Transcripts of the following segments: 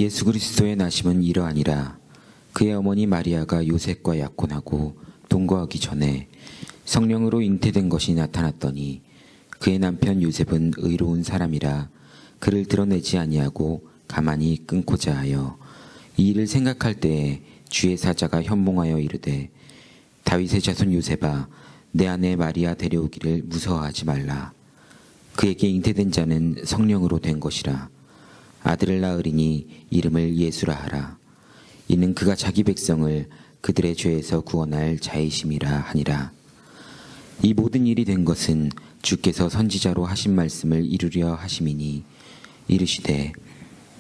예수 그리스도의 나심은 이러하니라. 그의 어머니 마리아가 요셉과 약혼하고 동거하기 전에 성령으로 잉태된 것이 나타났더니 그의 남편 요셉은 의로운 사람이라 그를 드러내지 아니하고 가만히 끊고자 하여 이 일을 생각할 때에 주의 사자가 현몽하여 이르되 다윗의 자손 요셉아 내 아내 마리아 데려오기를 무서워하지 말라. 그에게 잉태된 자는 성령으로 된 것이라. 아들을 낳으리니 이름을 예수라 하라. 이는 그가 자기 백성을 그들의 죄에서 구원할 자이심이라 하니라. 이 모든 일이 된 것은 주께서 선지자로 하신 말씀을 이루려 하심이니 이르시되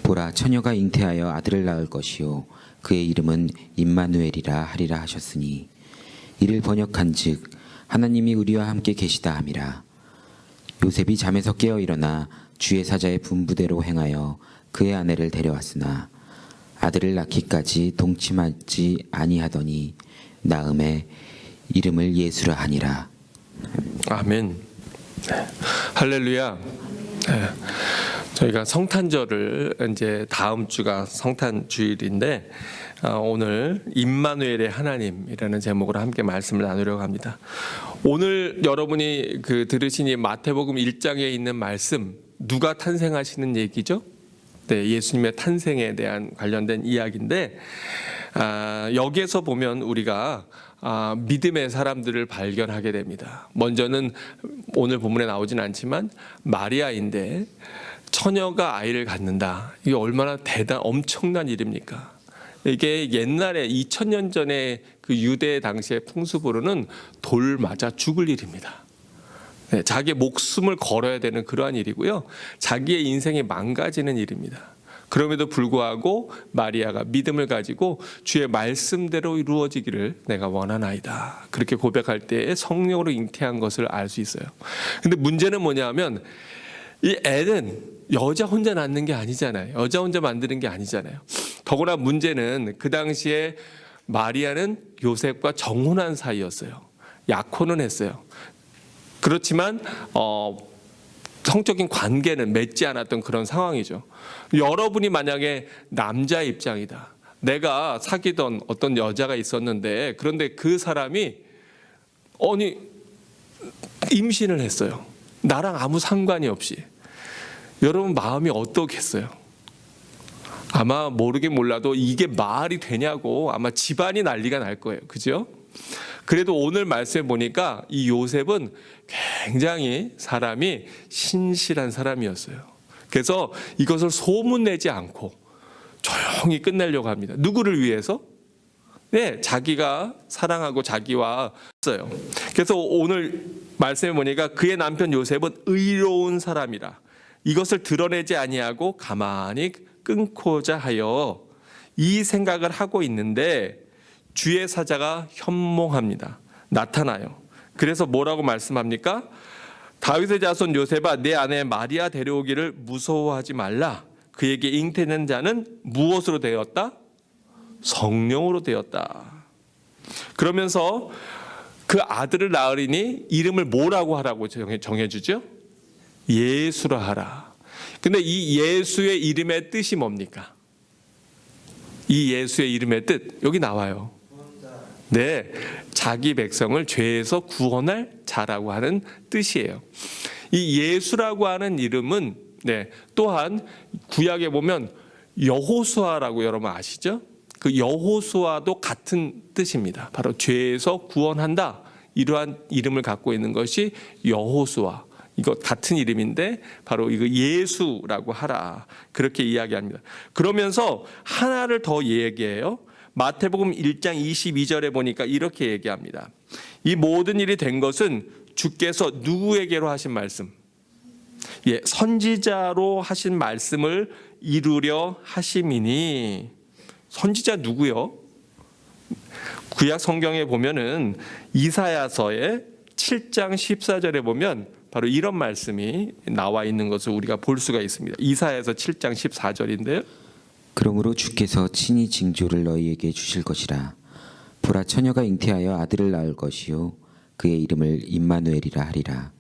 보라 처녀가 잉태하여 아들을 낳을 것이요 그의 이름은 임마누엘이라 하리라 하셨으니 이를 번역한즉 하나님이 우리와 함께 계시다 함이라. 요셉이 잠에서 깨어 일어나 주의 사자의 분부대로 행하여 그의 아내를 데려왔으나 아들을 낳기까지 동침하지 아니하더니 낳음에 이름을 예수라 하니라. 아멘. 할렐루야. 저희가 성탄절을 이제 다음 주가 성탄 주일인데 오늘 임마누엘의 하나님이라는 제목으로 함께 말씀을 나누려고 합니다. 오늘 여러분이 들으신 이 마태복음 1장에 있는 말씀, 누가 탄생하시는 얘기죠? 네, 예수님의 탄생에 대한 관련된 이야기인데 여기에서 보면 우리가 믿음의 사람들을 발견하게 됩니다. 먼저는 오늘 본문에 나오진 않지만 마리아인데 처녀가 아이를 갖는다. 이게 얼마나 엄청난 일입니까? 이게 옛날에 2000년 전에 그 유대 당시의 풍습으로는 돌 맞아 죽을 일입니다. 네, 자기의 목숨을 걸어야 되는 그러한 일이고요. 자기의 인생이 망가지는 일입니다. 그럼에도 불구하고 마리아가 믿음을 가지고 주의 말씀대로 이루어지기를 내가 원하나이다. 그렇게 고백할 때에 성령으로 잉태한 것을 알 수 있어요. 근데 문제는 뭐냐면 이 애는 여자 혼자 낳는 게 아니잖아요. 여자 혼자 만드는 게 아니잖아요. 더구나 문제는 그 당시에 마리아는 요셉과 정혼한 사이였어요. 약혼은 했어요. 그렇지만 성적인 관계는 맺지 않았던 그런 상황이죠. 여러분이 만약에 남자의 입장이다. 내가 사귀던 어떤 여자가 있었는데 그런데 그 사람이 임신을 했어요. 나랑 아무 상관이 없이. 여러분 마음이 어떻겠어요? 아마 모르긴 몰라도 이게 말이 되냐고 아마 집안이 난리가 날 거예요. 그죠? 그래도 오늘 말씀에 보니까 이 요셉은 굉장히 사람이 신실한 사람이었어요. 그래서 이것을 소문내지 않고 조용히 끝내려고 합니다. 누구를 위해서? 네, 자기가 사랑하고 자기와 했어요. 그래서 오늘 말씀에 보니까 그의 남편 요셉은 의로운 사람이라 이것을 드러내지 아니하고 가만히 끊고자 하여 이 생각을 하고 있는데 주의 사자가 현몽합니다. 나타나요. 그래서 뭐라고 말씀합니까? 다윗의 자손 요셉아 내 아내 마리아 데려오기를 무서워하지 말라. 그에게 잉태된 자는 무엇으로 되었다? 성령으로 되었다. 그러면서 그 아들을 낳으리니 이름을 뭐라고 하라고 정해주죠? 예수라 하라. 근데 이 예수의 이름의 뜻이 뭡니까? 이 예수의 이름의 뜻 여기 나와요. 네, 자기 백성을 죄에서 구원할 자라고 하는 뜻이에요. 이 예수라고 하는 이름은 또한 구약에 보면 여호수아라고 여러분 아시죠? 그 여호수아도 같은 뜻입니다. 바로 죄에서 구원한다. 이러한 이름을 갖고 있는 것이 여호수아. 이거 같은 이름인데 바로 이거 예수라고 하라. 그렇게 이야기합니다. 그러면서 하나를 더 얘기해요. 마태복음 1장 22절에 보니까 이렇게 얘기합니다. 이 모든 일이 된 것은 주께서 누구에게로 하신 말씀? 선지자로 하신 말씀을 이루려 하심이니. 선지자 누구요? 구약 성경에 보면은 이사야서의 7장 14절에 보면 바로 이런 말씀이 나와 있는 것을 우리가 볼 수가 있습니다. 이사야서 7장 14절인데요. 그러므로 주께서 친히 징조를 너희에게 주실 것이라. 보라 처녀가 잉태하여 아들을 낳을 것이요 그의 이름을 임마누엘이라 하리라.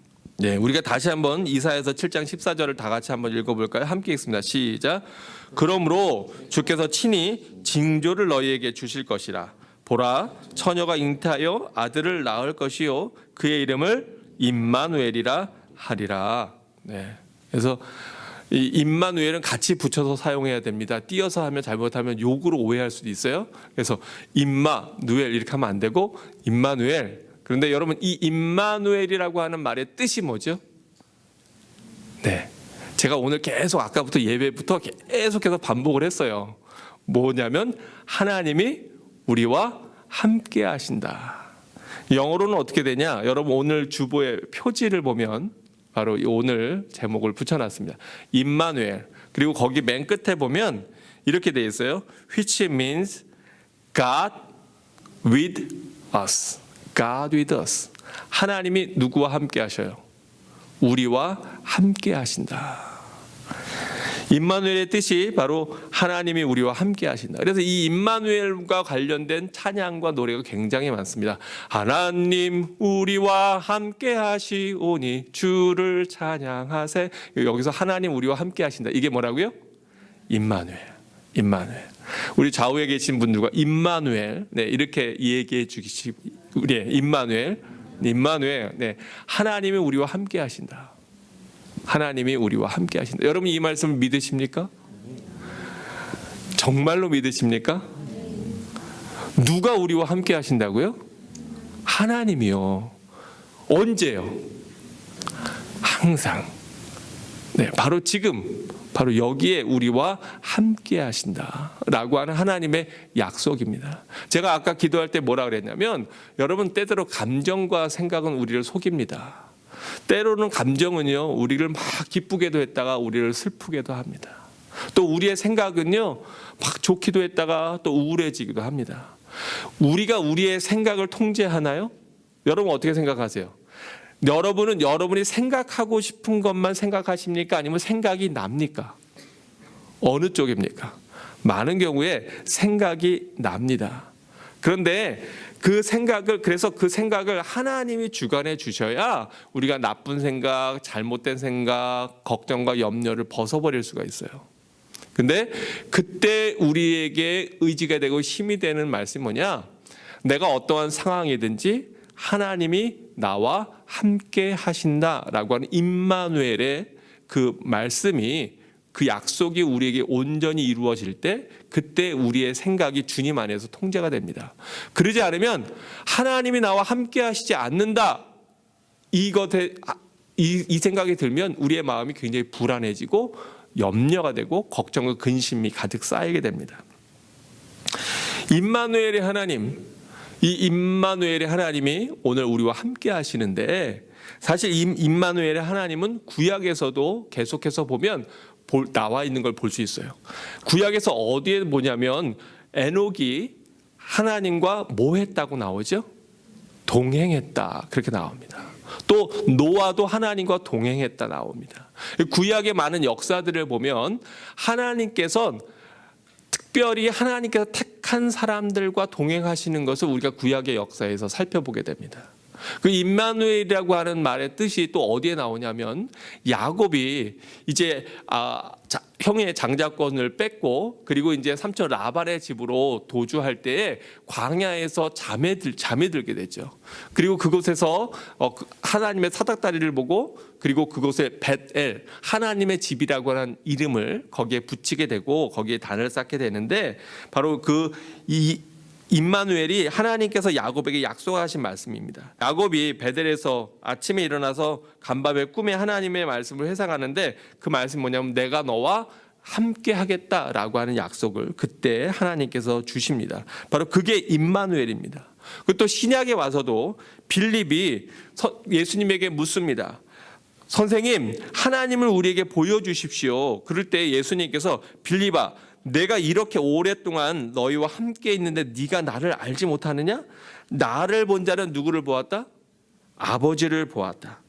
네, 우리가 다시 한번 이사야서 7장 14절을 다 같이 한번 읽어볼까요? 함께 읽습니다. 시작. 그러므로 주께서 친히 징조를 너희에게 주실 것이라. 보라, 처녀가 잉태하여 아들을 낳을 것이요 그의 이름을 임마누엘이라 하리라. 네, 그래서 이 임마누엘은 같이 붙여서 사용해야 됩니다. 띄어서 하면 잘못하면 욕으로 오해할 수도 있어요. 그래서 임마누엘 이렇게 하면 안 되고 임마누엘. 그런데 여러분 이 임마누엘이라고 하는 말의 뜻이 뭐죠? 네, 제가 오늘 계속 아까부터 예배부터 계속해서 반복을 했어요. 뭐냐면 하나님이 우리와 함께 하신다. 영어로는 어떻게 되냐? 여러분 오늘 주보의 표지를 보면 바로 오늘 제목을 붙여놨습니다. 임마누엘. 그리고 거기 맨 끝에 보면 이렇게 돼 있어요. Which means God with us. God with us. 하나님이 누구와 함께 하셔요? 우리와 함께 하신다. 임마누엘의 뜻이 바로 하나님이 우리와 함께 하신다. 그래서 이 임마누엘과 관련된 찬양과 노래가 굉장히 많습니다. 하나님 우리와 함께 하시오니 주를 찬양하세. 여기서 하나님 우리와 함께 하신다. 이게 뭐라고요? 임마누엘. 임마누엘. 우리 좌우에 계신 분들과 임마누엘, 네, 이렇게 얘기해 주시기. 우리 임마누엘. 임마누엘. 네. 하나님이 우리와 함께 하신다. 하나님이 우리와 함께 하신다. 여러분 이 말씀을 믿으십니까? 정말로 믿으십니까? 누가 우리와 함께 하신다고요? 하나님이요. 언제요? 항상. 네, 바로 지금, 바로 여기에 우리와 함께 하신다라고 하는 하나님의 약속입니다. 제가 아까 기도할 때 뭐라 그랬냐면 여러분 때때로 감정과 생각은 우리를 속입니다. 때로는 감정은요 우리를 막 기쁘게도 했다가 우리를 슬프게도 합니다. 또 우리의 생각은요 막 좋기도 했다가 또 우울해지기도 합니다. 우리가 우리의 생각을 통제하나요? 여러분 어떻게 생각하세요? 여러분은 여러분이 생각하고 싶은 것만 생각하십니까? 아니면 생각이 납니까? 어느 쪽입니까? 많은 경우에 생각이 납니다. 그런데 그래서 그 생각을 하나님이 주관해 주셔야 우리가 나쁜 생각, 잘못된 생각, 걱정과 염려를 벗어버릴 수가 있어요. 근데 그때 우리에게 의지가 되고 힘이 되는 말씀이 뭐냐? 내가 어떠한 상황이든지 하나님이 나와 함께 하신다라고 하는 임마누엘의 그 말씀이, 그 약속이 우리에게 온전히 이루어질 때 그때 우리의 생각이 주님 안에서 통제가 됩니다. 그러지 않으면 하나님이 나와 함께 하시지 않는다, 이 생각이 들면 우리의 마음이 굉장히 불안해지고 염려가 되고 걱정과 근심이 가득 쌓이게 됩니다. 임마누엘의 하나님, 이 임마누엘의 하나님이 오늘 우리와 함께 하시는데, 사실 임마누엘의 하나님은 구약에서도 계속해서 보면 나와 있는 걸 볼 수 있어요. 구약에서 어디에 보냐면 에녹이 하나님과 뭐 했다고 나오죠? 동행했다, 그렇게 나옵니다. 또 노아도 하나님과 동행했다 나옵니다. 구약의 많은 역사들을 보면 하나님께서 특별히 하나님께서 택한 사람들과 동행하시는 것을 우리가 구약의 역사에서 살펴보게 됩니다. 그 임마누엘이라고 하는 말의 뜻이 또 어디에 나오냐면 야곱이 이제 형의 장자권을 뺏고 그리고 이제 삼촌 라반의 집으로 도주할 때에 광야에서 잠에 들게 되죠. 그리고 그곳에서 하나님의 사닥다리를 보고 그리고 그곳에 벳엘, 하나님의 집이라고 하는 이름을 거기에 붙이게 되고 거기에 단을 쌓게 되는데, 바로 이 임마누엘이 하나님께서 야곱에게 약속하신 말씀입니다. 야곱이 베델에서 아침에 일어나서 간밤에 꿈에 하나님의 말씀을 회상하는데 그 말씀이 뭐냐면 내가 너와 함께 하겠다라고 하는 약속을 그때 하나님께서 주십니다. 바로 그게 임마누엘입니다. 그리고 또 신약에 와서도 빌립이 예수님에게 묻습니다. 선생님, 하나님을 우리에게 보여주십시오. 그럴 때 예수님께서 빌립아, 내가 이렇게 오랫동안 너희와 함께 있는데 네가 나를 알지 못하느냐? 나를 본 자는 누구를 보았다? 아버지를 보았다.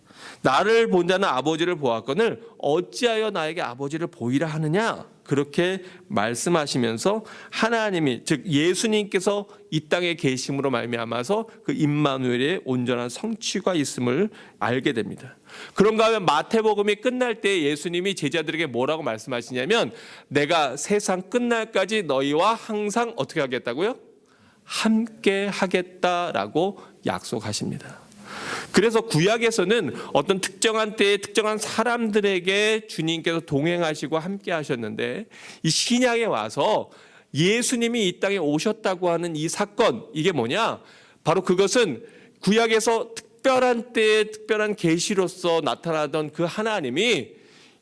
나를 본 자는 아버지를 보았거늘 어찌하여 나에게 아버지를 보이라 하느냐? 그렇게 말씀하시면서 하나님이 즉 예수님께서 이 땅에 계심으로 말미암아서 그 임마누엘의 온전한 성취가 있음을 알게 됩니다. 그런가 하면 마태복음이 끝날 때 예수님이 제자들에게 뭐라고 말씀하시냐면 내가 세상 끝날까지 너희와 항상 어떻게 하겠다고요? 함께 하겠다라고 약속하십니다. 그래서 구약에서는 어떤 특정한 때에 특정한 사람들에게 주님께서 동행하시고 함께 하셨는데 이 신약에 와서 예수님이 이 땅에 오셨다고 하는 이 사건, 이게 뭐냐? 바로 그것은 구약에서 특별한 때에 특별한 계시로서 나타나던 그 하나님이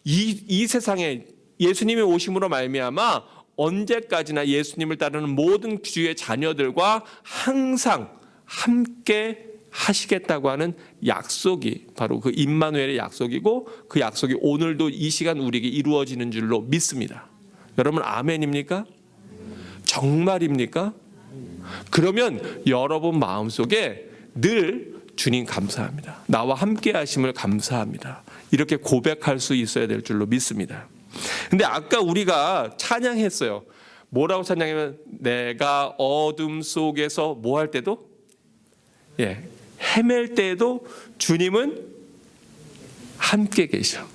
이 세상에 예수님이 오심으로 말미암아 언제까지나 예수님을 따르는 모든 주의 자녀들과 항상 함께 하시겠다고 하는 약속이 바로 그 임마누엘의 약속이고 그 약속이 오늘도 이 시간 우리에게 이루어지는 줄로 믿습니다. 여러분 아멘입니까? 정말입니까? 그러면 여러분 마음속에 늘 주님 감사합니다. 나와 함께 하심을 감사합니다. 이렇게 고백할 수 있어야 될 줄로 믿습니다. 근데 아까 우리가 찬양했어요. 뭐라고 찬양하면 내가 어둠 속에서 뭐 할 때도 헤맬 때에도 주님은 함께 계셔.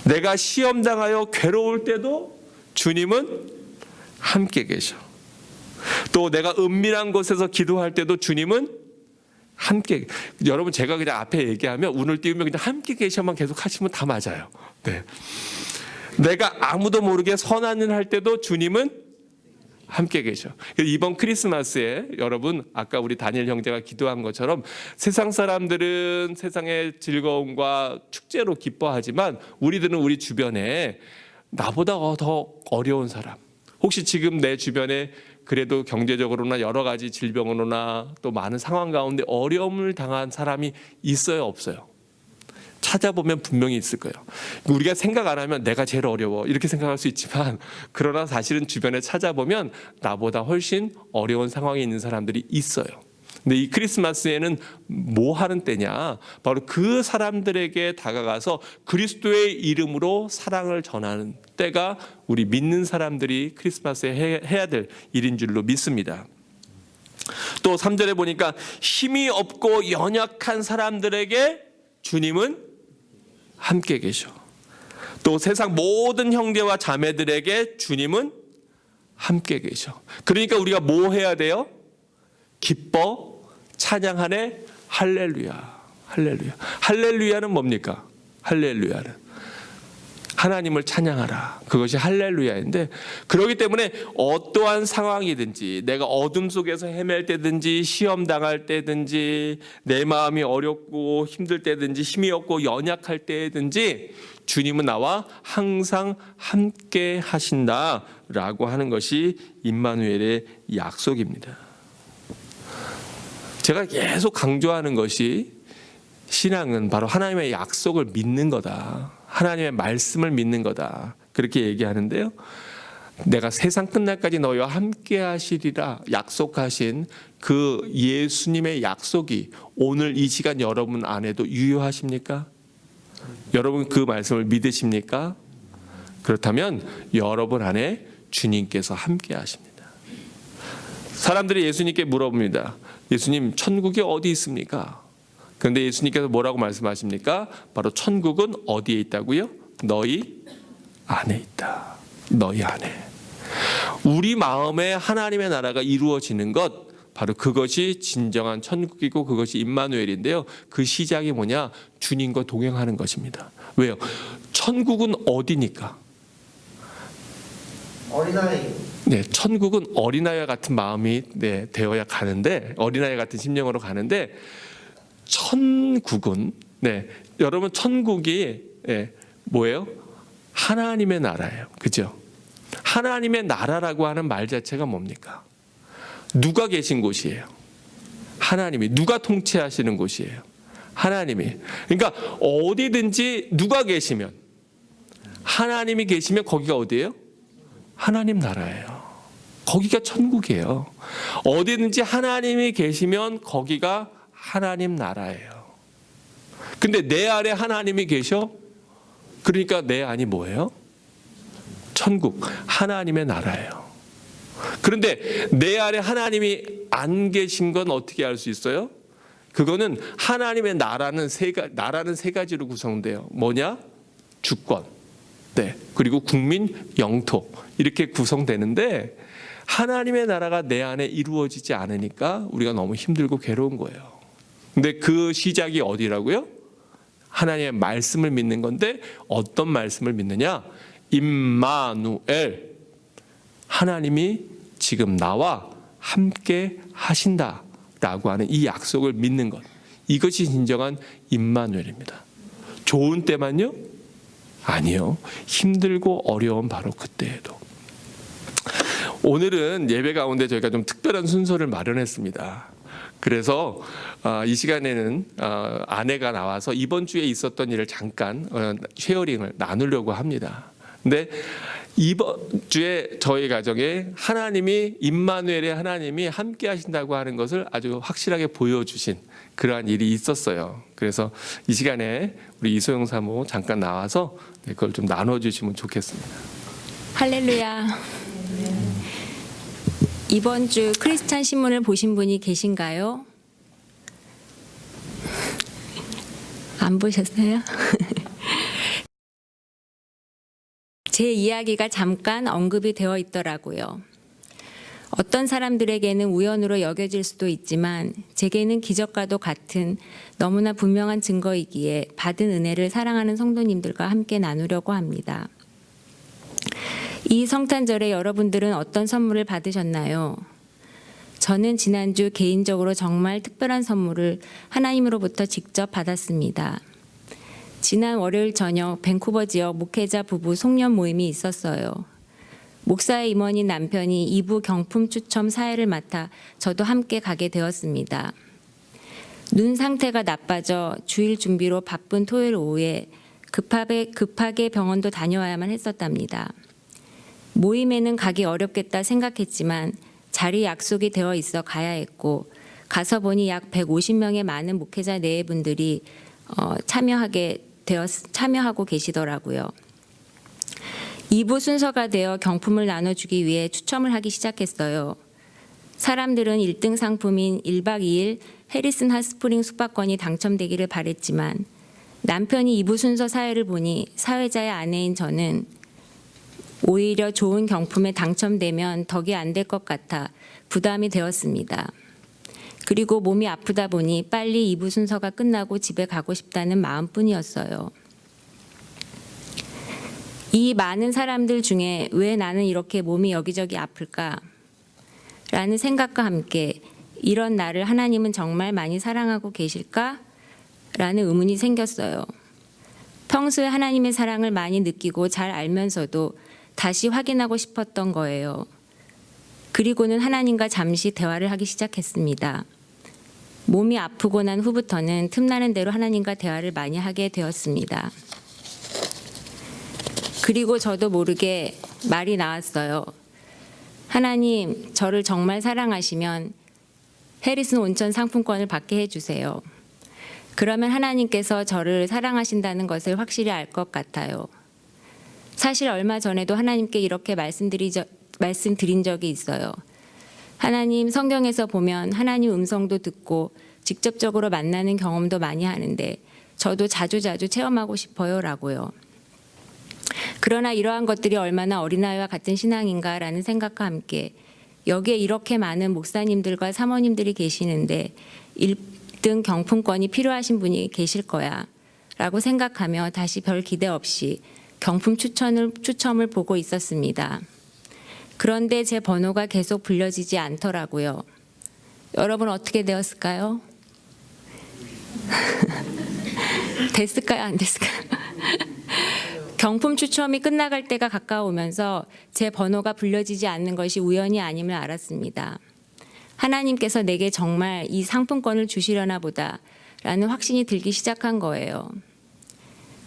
내가 시험 당하여 괴로울 때도 주님은 함께 계셔. 또 내가 은밀한 곳에서 기도할 때도 주님은 함께. 여러분 제가 그냥 앞에 얘기하면 운을 띄우면 그냥 함께 계셔만 계속 하시면 다 맞아요. 네. 내가 아무도 모르게 선한 일 할 때도 주님은 함께 계셔. 이번 크리스마스에 여러분 아까 우리 다니엘 형제가 기도한 것처럼 세상 사람들은 세상의 즐거움과 축제로 기뻐하지만 우리들은 우리 주변에 나보다 더 어려운 사람, 혹시 지금 내 주변에 그래도 경제적으로나 여러 가지 질병으로나 또 많은 상황 가운데 어려움을 당한 사람이 있어요, 없어요? 찾아보면 분명히 있을 거예요. 우리가 생각 안 하면 내가 제일 어려워 이렇게 생각할 수 있지만 그러나 사실은 주변에 찾아보면 나보다 훨씬 어려운 상황에 있는 사람들이 있어요. 근데 이 크리스마스에는 뭐 하는 때냐? 바로 그 사람들에게 다가가서 그리스도의 이름으로 사랑을 전하는 때가 우리 믿는 사람들이 크리스마스에 해야 될 일인 줄로 믿습니다. 또 3절에 보니까 힘이 없고 연약한 사람들에게 주님은 함께 계셔. 또 세상 모든 형제와 자매들에게 주님은 함께 계셔. 그러니까 우리가 뭐 해야 돼요? 기뻐 찬양하네 할렐루야. 할렐루야. 할렐루야는 뭡니까? 할렐루야는 하나님을 찬양하라. 그것이 할렐루야인데, 그렇기 때문에 어떠한 상황이든지 내가 어둠 속에서 헤맬 때든지 시험 당할 때든지 내 마음이 어렵고 힘들 때든지 힘이 없고 연약할 때든지 주님은 나와 항상 함께 하신다라고 하는 것이 임마누엘의 약속입니다. 제가 계속 강조하는 것이 신앙은 바로 하나님의 약속을 믿는 거다. 하나님의 말씀을 믿는 거다. 그렇게 얘기하는데요. 내가 세상 끝날까지 너희와 함께 하시리라 약속하신 그 예수님의 약속이 오늘 이 시간 여러분 안에도 유효하십니까? 여러분 그 말씀을 믿으십니까? 그렇다면 여러분 안에 주님께서 함께 하십니다. 사람들이 예수님께 물어봅니다. 예수님, 천국이 어디 있습니까? 그런데 예수님께서 뭐라고 말씀하십니까? 바로 천국은 어디에 있다고요? 너희 안에 있다. 너희 안에. 우리 마음에 하나님의 나라가 이루어지는 것, 바로 그것이 진정한 천국이고 그것이 임마누엘인데요. 그 시작이 뭐냐? 주님과 동행하는 것입니다. 왜요? 천국은 어디니까? 어린아이. 네, 천국은 어린아이와 같은 마음이 되어야 가는데, 어린아이 같은 심령으로 가는데, 천국은 여러분 천국이 뭐예요? 하나님의 나라예요. 그죠? 하나님의 나라라고 하는 말 자체가 뭡니까? 누가 계신 곳이에요? 하나님이. 누가 통치하시는 곳이에요? 하나님이. 그러니까 어디든지 누가 계시면, 하나님이 계시면 거기가 어디예요? 하나님 나라예요. 거기가 천국이에요. 어디든지 하나님이 계시면 거기가 하나님 나라예요. 근데 내 안에 하나님이 계셔? 그러니까 내 안이 뭐예요? 천국, 하나님의 나라예요. 그런데 내 안에 하나님이 안 계신 건 어떻게 알 수 있어요? 그거는 하나님의 나라는 세 가지로 구성돼요. 뭐냐? 주권, 네, 그리고 국민, 영토 이렇게 구성되는데 하나님의 나라가 내 안에 이루어지지 않으니까 우리가 너무 힘들고 괴로운 거예요. 근데 그 시작이 어디라고요? 하나님의 말씀을 믿는 건데 어떤 말씀을 믿느냐? 임마누엘, 하나님이 지금 나와 함께 하신다라고 하는 이 약속을 믿는 것, 이것이 진정한 임마누엘입니다. 좋은 때만요? 아니요. 힘들고 어려운 바로 그때에도. 오늘은 예배 가운데 저희가 좀 특별한 순서를 마련했습니다. 그래서 이 시간에는 아내가 나와서 이번 주에 있었던 일을 잠깐 쉐어링을 나누려고 합니다. 근데 이번 주에 저희 가정에 하나님이 임마누엘의 하나님이 함께 하신다고 하는 것을 아주 확실하게 보여주신 그러한 일이 있었어요. 그래서 이 시간에 우리 이소영 사모 잠깐 나와서 그걸 좀 나눠주시면 좋겠습니다. 할렐루야. 이번 주 크리스찬 신문을 보신 분이 계신가요? 안 보셨어요? 제 이야기가 잠깐 언급이 되어 있더라고요. 어떤 사람들에게는 우연으로 여겨질 수도 있지만 제게는 기적과도 같은 너무나 분명한 증거이기에 받은 은혜를 사랑하는 성도님들과 함께 나누려고 합니다. 이 성탄절에 여러분들은 어떤 선물을 받으셨나요? 저는 지난주 개인적으로 정말 특별한 선물을 하나님으로부터 직접 받았습니다. 지난 월요일 저녁 밴쿠버 지역 목회자 부부 송년 모임이 있었어요. 목사의 임원인 남편이 2부 경품 추첨 사회를 맡아 저도 함께 가게 되었습니다. 눈 상태가 나빠져 주일 준비로 바쁜 토요일 오후에 급하게 병원도 다녀와야만 했었답니다. 모임에는 가기 어렵겠다 생각했지만 자리 약속이 되어 있어 가야 했고 가서 보니 약 150명의 많은 목회자 내외분들이 참여하고 계시더라고요. 2부 순서가 되어 경품을 나눠주기 위해 추첨을 하기 시작했어요. 사람들은 1등 상품인 1박 2일 해리슨 핫스프링 숙박권이 당첨되기를 바랬지만 남편이 2부 순서 사회를 보니 사회자의 아내인 저는 오히려 좋은 경품에 당첨되면 덕이 안 될 것 같아 부담이 되었습니다. 그리고 몸이 아프다 보니 빨리 2부 순서가 끝나고 집에 가고 싶다는 마음뿐이었어요. 이 많은 사람들 중에 왜 나는 이렇게 몸이 여기저기 아플까? 라는 생각과 함께 이런 나를 하나님은 정말 많이 사랑하고 계실까? 라는 의문이 생겼어요. 평소에 하나님의 사랑을 많이 느끼고 잘 알면서도 다시 확인하고 싶었던 거예요. 그리고는 하나님과 잠시 대화를 하기 시작했습니다. 몸이 아프고 난 후부터는 틈나는 대로 하나님과 대화를 많이 하게 되었습니다. 그리고 저도 모르게 말이 나왔어요. 하나님, 저를 정말 사랑하시면 해리슨 온천 상품권을 받게 해주세요. 그러면 하나님께서 저를 사랑하신다는 것을 확실히 알 것 같아요. 사실 얼마 전에도 하나님께 이렇게 말씀드린 적이 있어요. 하나님, 성경에서 보면 하나님 음성도 듣고 직접적으로 만나는 경험도 많이 하는데 저도 자주자주 체험하고 싶어요 라고요. 그러나 이러한 것들이 얼마나 어린아이와 같은 신앙인가라는 생각과 함께 여기에 이렇게 많은 목사님들과 사모님들이 계시는데 1등 경품권이 필요하신 분이 계실 거야 라고 생각하며 다시 별 기대 없이 경품 추첨을 보고 있었습니다. 그런데 제 번호가 계속 불려지지 않더라고요. 여러분 어떻게 되었을까요? 됐을까요? 안 됐을까요? 경품 추첨이 끝나갈 때가 가까우면서 제 번호가 불려지지 않는 것이 우연이 아님을 알았습니다. 하나님께서 내게 정말 이 상품권을 주시려나 보다라는 확신이 들기 시작한 거예요.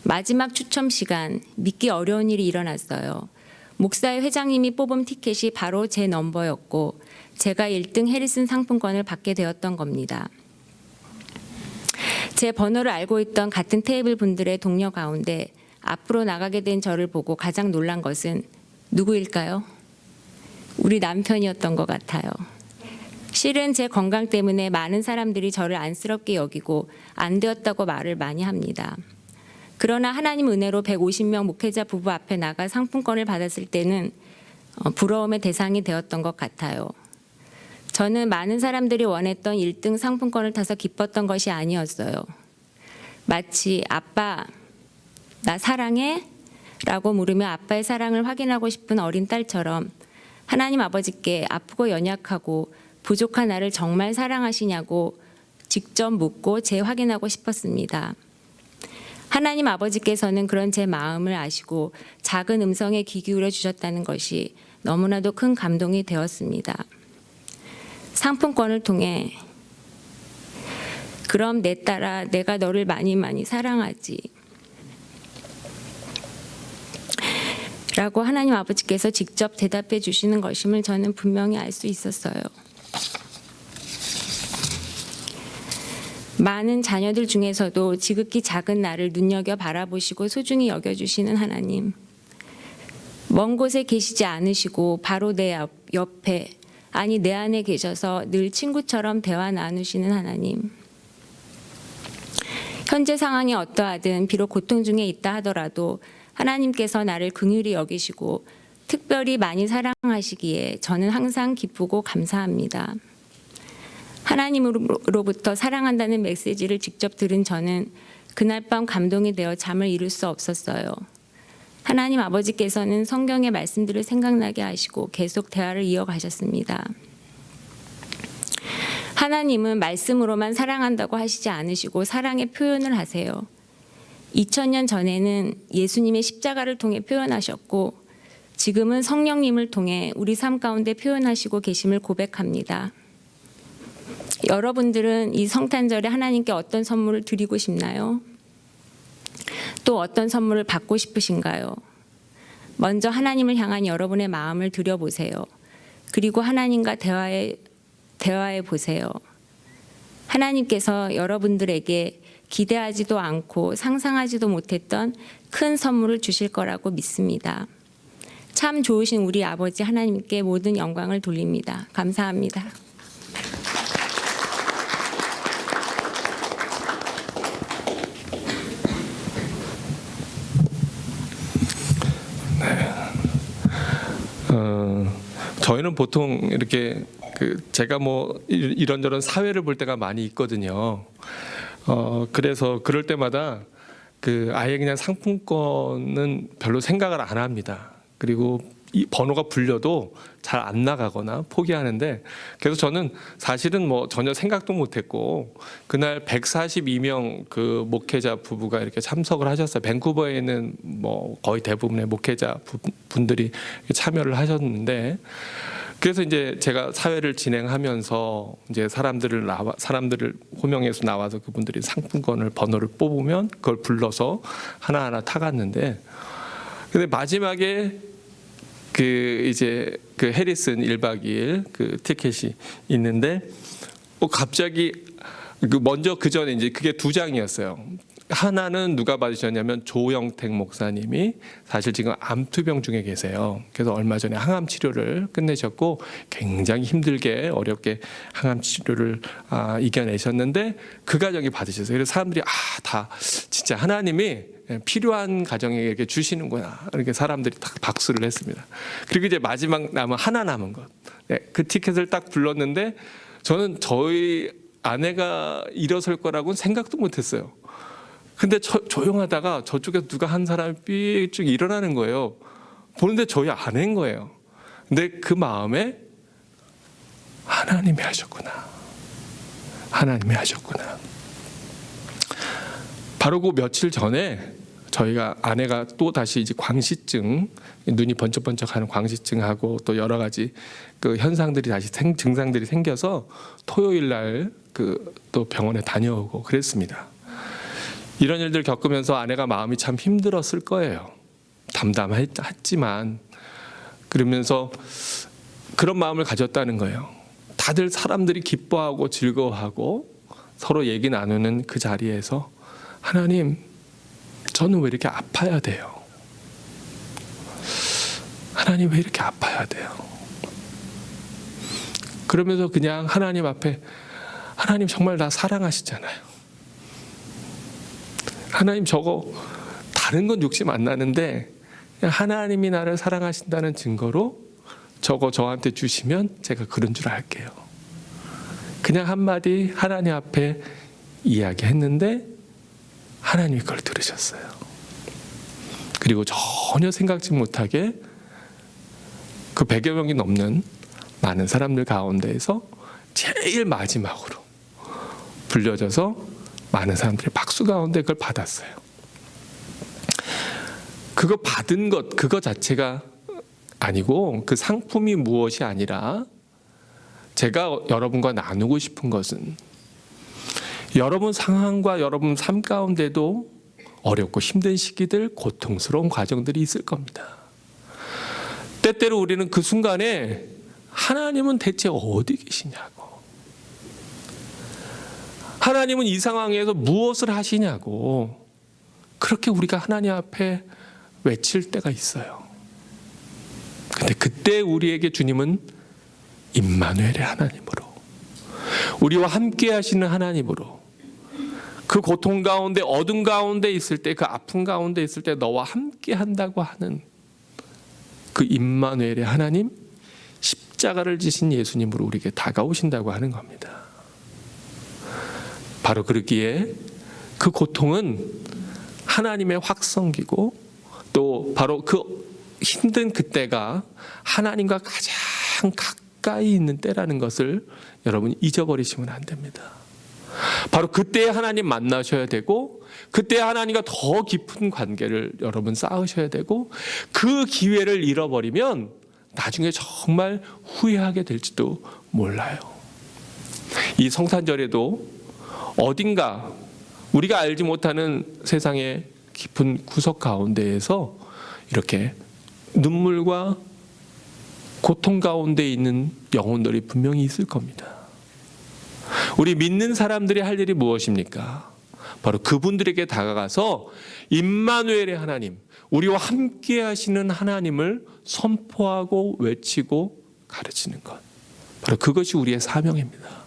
마지막 추첨 시간, 믿기 어려운 일이 일어났어요. 목사의 회장님이 뽑은 티켓이 바로 제 넘버였고 제가 1등 해리슨 상품권을 받게 되었던 겁니다. 제 번호를 알고 있던 같은 테이블 분들의 동료 가운데 앞으로 나가게 된 저를 보고 가장 놀란 것은 누구일까요? 우리 남편이었던 것 같아요. 실은 제 건강 때문에 많은 사람들이 저를 안쓰럽게 여기고 안 되었다고 말을 많이 합니다. 그러나 하나님 은혜로 150명 목회자 부부 앞에 나가 상품권을 받았을 때는 부러움의 대상이 되었던 것 같아요. 저는 많은 사람들이 원했던 1등 상품권을 타서 기뻤던 것이 아니었어요. 마치 아빠, 나 사랑해? 라고 물으며 아빠의 사랑을 확인하고 싶은 어린 딸처럼 하나님 아버지께 아프고 연약하고 부족한 나를 정말 사랑하시냐고 직접 묻고 재확인하고 싶었습니다. 하나님 아버지께서는 그런 제 마음을 아시고 작은 음성에 귀 기울여 주셨다는 것이 너무나도 큰 감동이 되었습니다. 상품권을 통해 그럼 내 딸아 내가 너를 많이 많이 사랑하지 라고 하나님 아버지께서 직접 대답해 주시는 것임을 저는 분명히 알 수 있었어요. 많은 자녀들 중에서도 지극히 작은 나를 눈여겨 바라보시고 소중히 여겨주시는 하나님. 먼 곳에 계시지 않으시고 바로 내 옆에, 아니 내 안에 계셔서 늘 친구처럼 대화 나누시는 하나님. 현재 상황이 어떠하든 비록 고통 중에 있다 하더라도 하나님께서 나를 긍휼히 여기시고 특별히 많이 사랑하시기에 저는 항상 기쁘고 감사합니다. 하나님으로부터 사랑한다는 메시지를 직접 들은 저는 그날 밤 감동이 되어 잠을 이룰 수 없었어요. 하나님 아버지께서는 성경의 말씀들을 생각나게 하시고 계속 대화를 이어가셨습니다. 하나님은 말씀으로만 사랑한다고 하시지 않으시고 사랑의 표현을 하세요. 2000년 전에는 예수님의 십자가를 통해 표현하셨고 지금은 성령님을 통해 우리 삶 가운데 표현하시고 계심을 고백합니다. 여러분들은 이 성탄절에 하나님께 어떤 선물을 드리고 싶나요? 또 어떤 선물을 받고 싶으신가요? 먼저 하나님을 향한 여러분의 마음을 드려보세요. 그리고 하나님과 대화해 보세요. 하나님께서 여러분들에게 기대하지도 않고 상상하지도 못했던 큰 선물을 주실 거라고 믿습니다. 참 좋으신 우리 아버지 하나님께 모든 영광을 돌립니다. 감사합니다. 저희는 보통 이렇게 제가 뭐 이런저런 사회를 볼 때가 많이 있거든요. 그래서 그럴 때마다 아예 그냥 상품권은 별로 생각을 안 합니다. 그리고 이 번호가 불려도 잘 안 나가거나 포기하는데, 그래서 저는 사실은 뭐 전혀 생각도 못했고 그날 142명 그 목회자 부부가 이렇게 참석을 하셨어요. 밴쿠버에 있는 뭐 거의 대부분의 목회자 분들이 참여를 하셨는데, 그래서 이제 제가 사회를 진행하면서 이제 사람들을 호명해서 나와서 그분들이 상품권을 번호를 뽑으면 그걸 불러서 하나하나 타갔는데, 근데 마지막에 이제 해리슨 1박 2일 티켓이 있는데 갑자기 먼저 그 전에 이제 그게 2장이었어요. 하나는 누가 받으셨냐면 조영택 목사님이 사실 지금 암투병 중에 계세요. 그래서 얼마 전에 항암 치료를 끝내셨고 굉장히 힘들게 어렵게 항암 치료를 이겨내셨는데 그 가정이 받으셨어요. 그래서 사람들이 다 진짜 하나님이 필요한 가정에게 이렇게 주시는구나, 이렇게 사람들이 딱 박수를 했습니다. 그리고 이제 마지막 하나 남은 것, 그 티켓을 딱 불렀는데 저는 저희 아내가 일어설 거라고는 생각도 못했어요. 근데 조용하다가 저쪽에서 누가 한 사람이 삐쭉 일어나는 거예요. 보는데 저희 아내인 거예요. 근데 그 마음에 하나님이 하셨구나, 하나님이 하셨구나. 바로 그 며칠 전에 저희가 아내가 또 다시 이제 광시증, 눈이 번쩍번쩍하는 광시증하고 또 여러 가지 현상들이 다시 증상들이 생겨서 토요일 날 또 병원에 다녀오고 그랬습니다. 이런 일들 겪으면서 아내가 마음이 참 힘들었을 거예요. 담담했지만. 그러면서 그런 마음을 가졌다는 거예요. 다들 사람들이 기뻐하고 즐거워하고 서로 얘기 나누는 그 자리에서 하나님, 저는 왜 이렇게 아파야 돼요? 하나님, 왜 이렇게 아파야 돼요? 그러면서 그냥 하나님 앞에, 하나님 정말 나 사랑하시잖아요. 하나님, 저거 다른 건 욕심 안 나는데 그냥 하나님이 나를 사랑하신다는 증거로 저거 저한테 주시면 제가 그런 줄 알게요. 그냥 한마디 하나님 앞에 이야기했는데 하나님이 그걸 들으셨어요. 그리고 전혀 생각지 못하게 그 100여 명이 넘는 많은 사람들 가운데에서 제일 마지막으로 불려져서 많은 사람들이 박수 가운데 그걸 받았어요. 그거 받은 것, 그거 자체가 아니고 그 상품이 무엇이 아니라 제가 여러분과 나누고 싶은 것은 여러분 상황과 여러분 삶 가운데도 어렵고 힘든 시기들, 고통스러운 과정들이 있을 겁니다. 때때로 우리는 그 순간에 하나님은 대체 어디 계시냐고, 하나님은 이 상황에서 무엇을 하시냐고 그렇게 우리가 하나님 앞에 외칠 때가 있어요. 근데 그때 우리에게 주님은 임마누엘의 하나님으로, 우리와 함께 하시는 하나님으로, 그 고통 가운데, 어둠 가운데 있을 때, 그 아픔 가운데 있을 때 너와 함께 한다고 하는 그 임마누엘의 하나님, 십자가를 지신 예수님으로 우리에게 다가오신다고 하는 겁니다. 바로 그러기에 그 고통은 하나님의 확성기고, 또 바로 그 힘든 그때가 하나님과 가장 가까이 있는 때라는 것을 여러분 잊어버리시면 안 됩니다. 바로 그때 하나님 만나셔야 되고, 그때 하나님과 더 깊은 관계를 여러분 쌓으셔야 되고, 그 기회를 잃어버리면 나중에 정말 후회하게 될지도 몰라요. 이 성탄절에도 어딘가 우리가 알지 못하는 세상의 깊은 구석 가운데에서 이렇게 눈물과 고통 가운데 있는 영혼들이 분명히 있을 겁니다. 우리 믿는 사람들이 할 일이 무엇입니까? 바로 그분들에게 다가가서 임마누엘의 하나님, 우리와 함께 하시는 하나님을 선포하고 외치고 가르치는 것, 바로 그것이 우리의 사명입니다.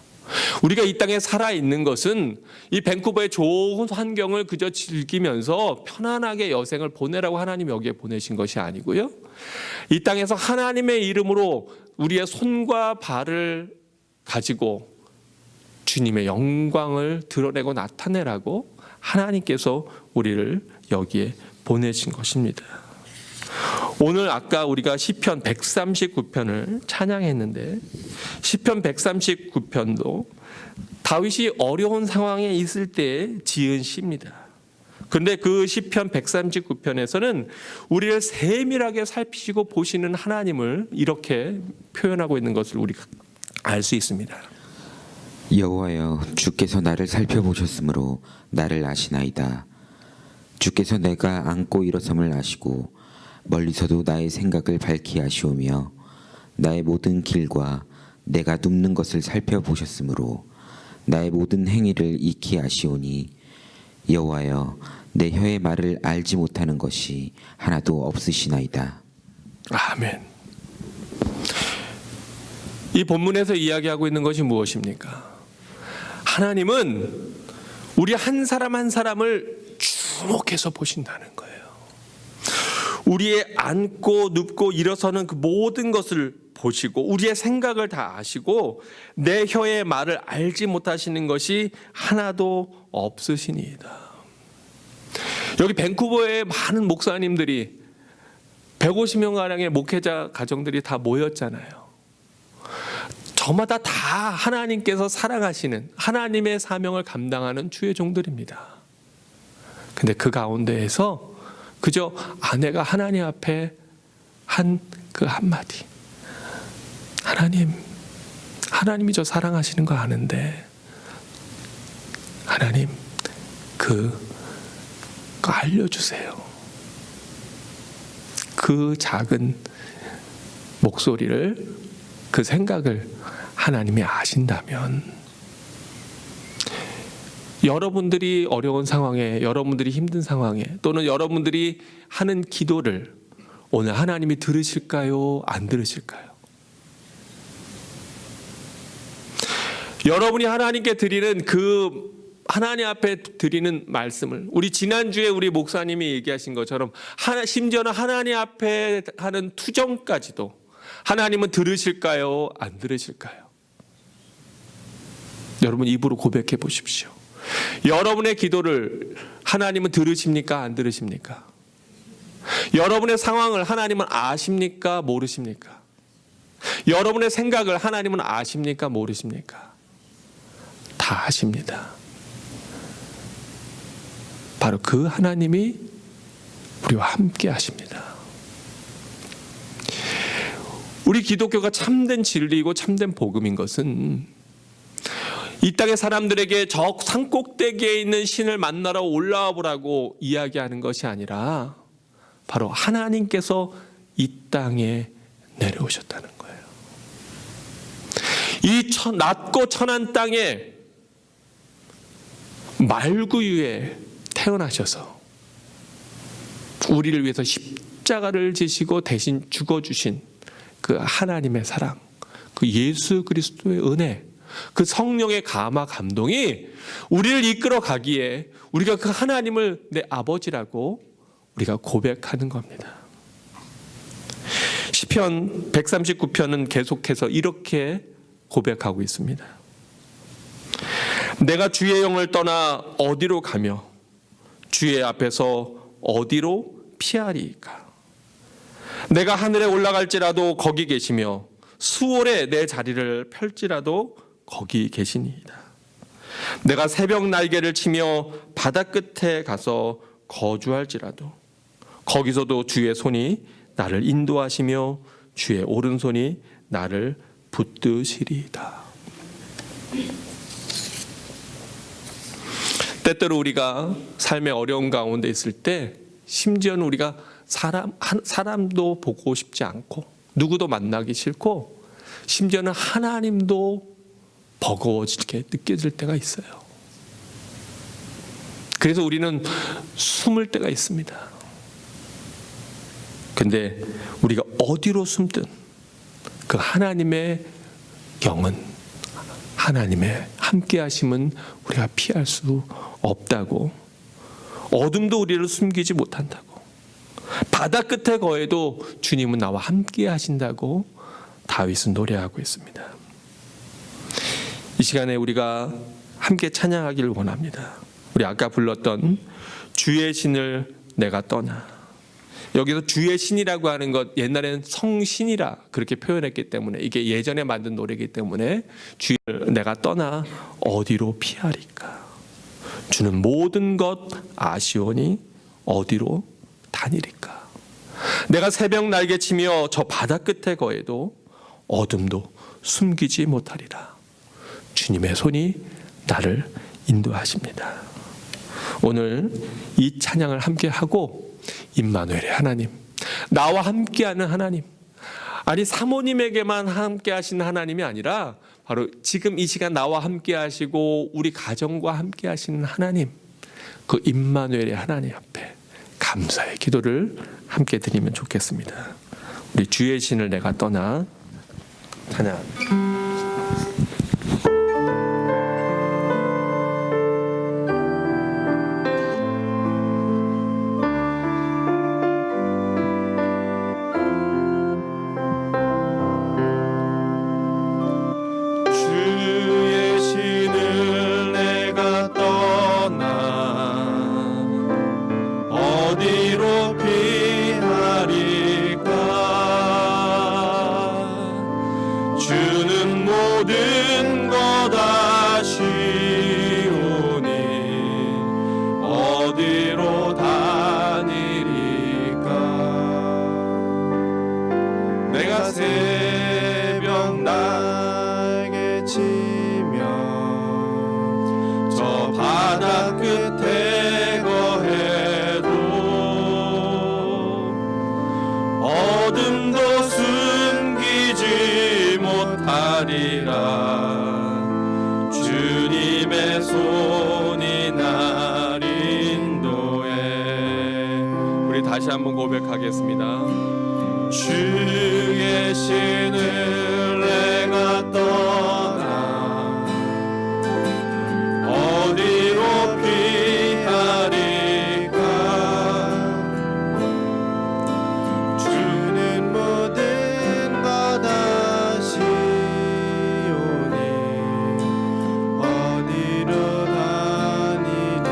우리가 이 땅에 살아있는 것은 이 밴쿠버의 좋은 환경을 그저 즐기면서 편안하게 여생을 보내라고 하나님이 여기에 보내신 것이 아니고요, 이 땅에서 하나님의 이름으로 우리의 손과 발을 가지고 주님의 영광을 드러내고 나타내라고 하나님께서 우리를 여기에 보내신 것입니다. 오늘 아까 우리가 시편 139편을 찬양했는데, 시편 139편도 다윗이 어려운 상황에 있을 때 지은 시입니다. 그런데 그 시편 139편에서는 우리를 세밀하게 살피시고 보시는 하나님을 이렇게 표현하고 있는 것을 우리가 알 수 있습니다. 여호와여, 주께서 나를 살펴보셨으므로 나를 아시나이다. 주께서 내가 앉고 일어섬을 아시고 멀리서도 나의 생각을 밝히 아시오며 나의 모든 길과 내가 눕는 것을 살펴보셨으므로 나의 모든 행위를 익히 아시오니 여호와여, 내 혀의 말을 알지 못하는 것이 하나도 없으시나이다. 아멘. 이 본문에서 이야기하고 있는 것이 무엇입니까? 하나님은 우리 한 사람 한 사람을 주목해서 보신다는 거예요. 우리의 앉고 눕고 일어서는 그 모든 것을 보시고 우리의 생각을 다 아시고 내 혀의 말을 알지 못하시는 것이 하나도 없으시니이다. 여기 밴쿠버의 많은 목사님들이 150명가량의 목회자 가정들이 다 모였잖아요. 저마다 다 하나님께서 사랑하시는 하나님의 사명을 감당하는 주의 종들입니다. 근데 그 가운데에서 그저 아내가 하나님 앞에 한 그 한마디, 하나님이 저 사랑하시는 거 아는데 하나님 그거 알려주세요. 그 작은 목소리를, 그 생각을 하나님이 아신다면 여러분들이 어려운 상황에, 여러분들이 힘든 상황에, 또는 여러분들이 하는 기도를 오늘 하나님이 들으실까요? 안 들으실까요? 여러분이 하나님께 드리는 그 하나님 앞에 드리는 말씀을, 우리 지난주에 우리 목사님이 얘기하신 것처럼 심지어는 하나님 앞에 하는 투정까지도 하나님은 들으실까요? 안 들으실까요? 여러분 입으로 고백해 보십시오. 여러분의 기도를 하나님은 들으십니까? 안 들으십니까? 여러분의 상황을 하나님은 아십니까? 모르십니까? 여러분의 생각을 하나님은 아십니까? 모르십니까? 다 아십니다. 바로 그 하나님이 우리와 함께 하십니다. 우리 기독교가 참된 진리이고 참된 복음인 것은 이 땅의 사람들에게 저 산꼭대기에 있는 신을 만나러 올라와 보라고 이야기하는 것이 아니라 바로 하나님께서 이 땅에 내려오셨다는 거예요. 이 낮고 천한 땅에 말구유에 태어나셔서 우리를 위해서 십자가를 지시고 대신 죽어주신 그 하나님의 사랑, 그 예수 그리스도의 은혜, 그 성령의 감화 감동이 우리를 이끌어 가기에 우리가 그 하나님을 내 아버지라고 우리가 고백하는 겁니다. 시편 139편은 계속해서 이렇게 고백하고 있습니다. 내가 주의 영을 떠나 어디로 가며 주의 앞에서 어디로 피하리이까? 내가 하늘에 올라갈지라도 거기 계시며 수월에 내 자리를 펼지라도 거기 계시니이다. 내가 새벽 날개를 치며 바다 끝에 가서 거주할지라도 거기서도 주의 손이 나를 인도하시며 주의 오른손이 나를 붙드시리이다. 때때로 우리가 삶의 어려운 가운데 있을 때 심지어는 우리가 사람도 보고 싶지 않고 누구도 만나기 싫고 심지어는 하나님도 버거워지게 느껴질 때가 있어요. 그래서 우리는 숨을 때가 있습니다. 근데 우리가 어디로 숨든 그 하나님의 영은, 하나님의 함께 하심은 우리가 피할 수 없다고, 어둠도 우리를 숨기지 못한다고, 바다 끝에 거해도 주님은 나와 함께 하신다고 다윗은 노래하고 있습니다. 이 시간에 우리가 함께 찬양하기를 원합니다. 우리 아까 불렀던 주의 신을 내가 떠나, 여기서 주의 신이라고 하는 것, 옛날에는 성신이라 그렇게 표현했기 때문에, 이게 예전에 만든 노래이기 때문에 주를 내가 떠나 어디로 피하리까? 주는 모든 것 아시오니 어디로 다니리까? 내가 새벽 날개 치며 저 바다 끝에 거해도 어둠도 숨기지 못하리라. 주님의 손이 나를 인도하십니다. 오늘 이 찬양을 함께 하고 임마누엘의 하나님, 나와 함께하는 하나님, 아니 사모님에게만 함께하시는 하나님이 아니라 바로 지금 이 시간 나와 함께하시고 우리 가정과 함께하시는 하나님, 그 임마누엘의 하나님 앞에 감사의 기도를 함께 드리면 좋겠습니다. 우리 주의 신을 내가 떠나 찬양. 새벽 날개 치며 저 바다 끝에 거해도 우리 다시 한번 고백하겠습니다. 주 계시는 내가 떠나 어디로 피하리까. 주는 모든 것 아시오니 어디로 다니니까.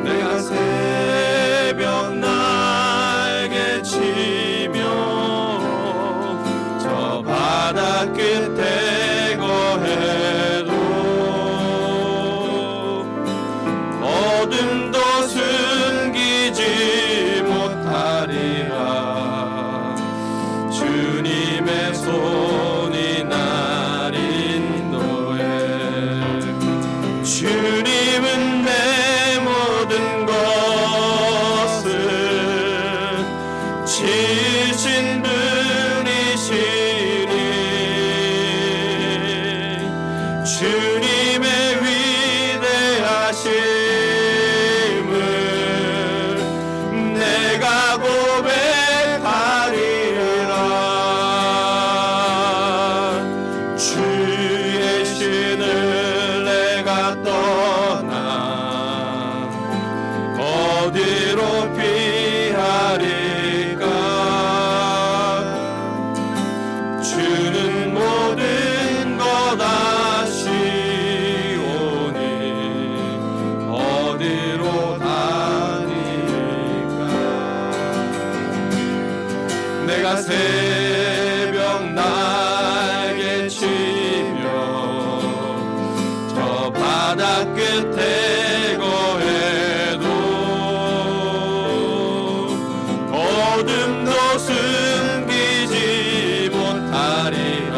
내가 새벽 날개 치며 저 바다 끝에 거해도 어둠도 숨기지 못하리라. 주님의 손이 날 인도해. 주님은 내 모든 것을 지으신 분이시니 주님의 위대하심을 내가 고백하리라. 주의 신을 내가 떠나 어디로 피하리까. 주는 모든 것 아시오니 어디로 다니까. 내가 새벽 날개 치며 저 바다 끝에 거해도 어둠도 숨기지 못하리라.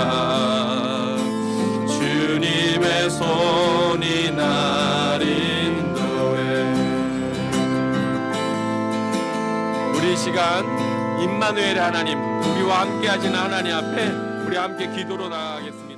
주님의 손이 날 인도해. 우리 이 시간 임마누엘의 하나님, 우리와 함께 하신 하나님 앞에 우리 함께 기도로 나아가겠습니다.